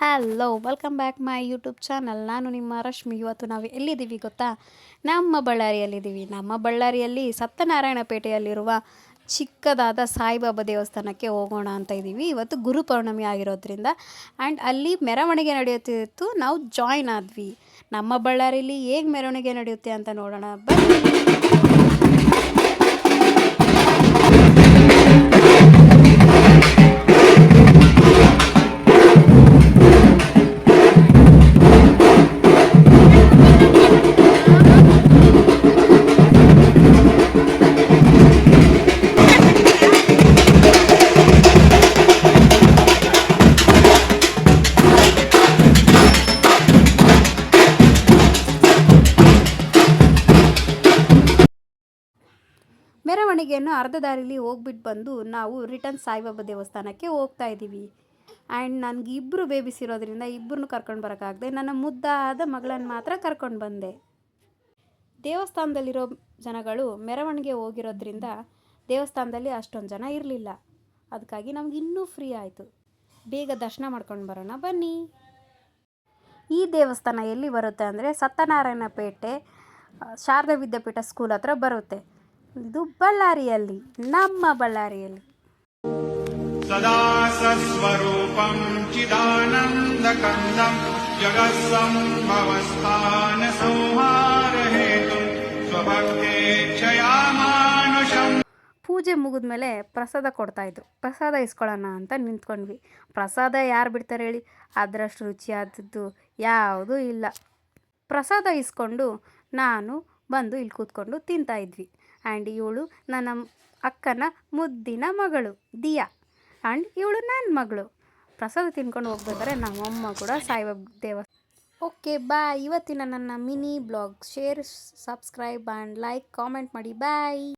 Hello welcome back my YouTube channel. ನಾನು ನಿಮ್ಮ ರಶ್ಮಿ. ಇವತ್ತು ನಾವು ಎಲ್ಲಿದ್ದೀವಿ ಗೊತ್ತಾ? ನಮ್ಮ ಬಳ್ಳಾರಿಯಲ್ಲಿದ್ದೀವಿ. ನಮ್ಮ ಬಳ್ಳಾರಿಯಲ್ಲಿ ಸತ್ಯನಾರಾಯಣಪೇಟೆಯಲ್ಲಿರುವ ಚಿಕ್ಕದಾದ ಸಾಯಿಬಾಬಾ ದೇವಸ್ಥಾನಕ್ಕೆ ಹೋಗೋಣ ಅಂತ ಇದ್ದೀವಿ. ಇವತ್ತು ಗುರು ಪೌರ್ಣಮಿ ಆಗಿರೋದ್ರಿಂದ ಆ್ಯಂಡ್ ಅಲ್ಲಿ ಮೆರವಣಿಗೆ ನಡೆಯುತ್ತಿತ್ತು. ನಾವು ಜಾಯ್ನ್ ಆದ್ವಿ. ನಮ್ಮ ಬಳ್ಳಾರಿಯಲ್ಲಿ ಹೇಗೆ ಮೆರವಣಿಗೆ ನಡೆಯುತ್ತೆ ಅಂತ ನೋಡೋಣ ಬನ್ನಿ. ಮೆರವಣಿಗೆಯನ್ನು ಅರ್ಧ ದಾರಿಲಿ ಹೋಗ್ಬಿಟ್ಟು ಬಂದು ನಾವು ರಿಟರ್ನ್ ಸಾಯಿಬಾಬಾ ದೇವಸ್ಥಾನಕ್ಕೆ ಹೋಗ್ತಾ ಇದ್ದೀವಿ. ಆ್ಯಂಡ್ ನನಗೆ ಇಬ್ಬರು ಬೇಬಿಸ್ ಇರೋದ್ರಿಂದ ಇಬ್ಬರನ್ನು ಕರ್ಕೊಂಡು ಬರೋಕ್ಕಾಗದೆ ನನ್ನ ಮುದ್ದಾದ ಮಗಳನ್ನು ಮಾತ್ರ ಕರ್ಕೊಂಡು ಬಂದೆ. ದೇವಸ್ಥಾನದಲ್ಲಿರೋ ಜನಗಳು ಮೆರವಣಿಗೆ ಹೋಗಿರೋದ್ರಿಂದ ದೇವಸ್ಥಾನದಲ್ಲಿ ಅಷ್ಟೊಂದು ಜನ ಇರಲಿಲ್ಲ. ಅದಕ್ಕಾಗಿ ನಮ್ಗೆ ಇನ್ನೂ ಫ್ರೀ ಆಯಿತು. ಬೇಗ ದರ್ಶನ ಮಾಡ್ಕೊಂಡು ಬರೋಣ ಬನ್ನಿ. ಈ ದೇವಸ್ಥಾನ ಎಲ್ಲಿ ಬರುತ್ತೆ ಅಂದರೆ ಸತ್ಯನಾರಾಯಣಪೇಟೆ ಶಾರದಾ ವಿದ್ಯಾಪೀಠ ಸ್ಕೂಲ್ ಹತ್ರ ಬರುತ್ತೆ. ಇದು ಬಳ್ಳಾರಿಯಲ್ಲಿ, ನಮ್ಮ ಬಳ್ಳಾರಿಯಲ್ಲಿ. ಸದಾ ಸಸ್ವರೂಪಂ ಚಿದಾನಂದಕಂದಂ ಜಗತ್ಸಂಭವಸ್ಥಾನ ಸಂಹಾರ ಹೇತು ಸ್ವಭಕ್ತೇಚ್ಛಯಾ ಮಾನುಷಂ. ಪೂಜೆ ಮುಗಿದ್ಮೇಲೆ ಪ್ರಸಾದ ಕೊಡ್ತಾಯಿದ್ರು. ಪ್ರಸಾದ ಇಸ್ಕೊಳ್ಳೋಣ ಅಂತ ನಿಂತ್ಕೊಂಡ್ವಿ. ಪ್ರಸಾದ ಯಾರು ಬಿಡ್ತಾರೆ ಹೇಳಿ? ಅದರಷ್ಟು ರುಚಿಯಾದದ್ದು ಯಾವುದೂ ಇಲ್ಲ. ಪ್ರಸಾದ ಇಸ್ಕೊಂಡು ನಾನು ಬಂದು ಇಲ್ಲಿ ಕೂತ್ಕೊಂಡು ತಿಂತಾಯಿದ್ವಿ. ಆ್ಯಂಡ್ ಇವಳು ನನ್ನ ಅಕ್ಕನ ಮುದ್ದಿನ ಮಗಳು ದಿಯಾ. ಆ್ಯಂಡ್ ಇವಳು ನನ್ನ ಮಗಳು. ಪ್ರಸಾದ ತಿನ್ಕೊಂಡು ಹೋಗ್ಬೇಕಾದ್ರೆ ನಮ್ಮಮ್ಮ ಕೂಡ ಸಾಯಿಬಾಬಾ ದೇವಸ್ಥಾನ. Okay bye. ಇವತ್ತಿನ ನನ್ನ mini blog share, subscribe and like, comment ಮಾಡಿ. ಬಾಯ್.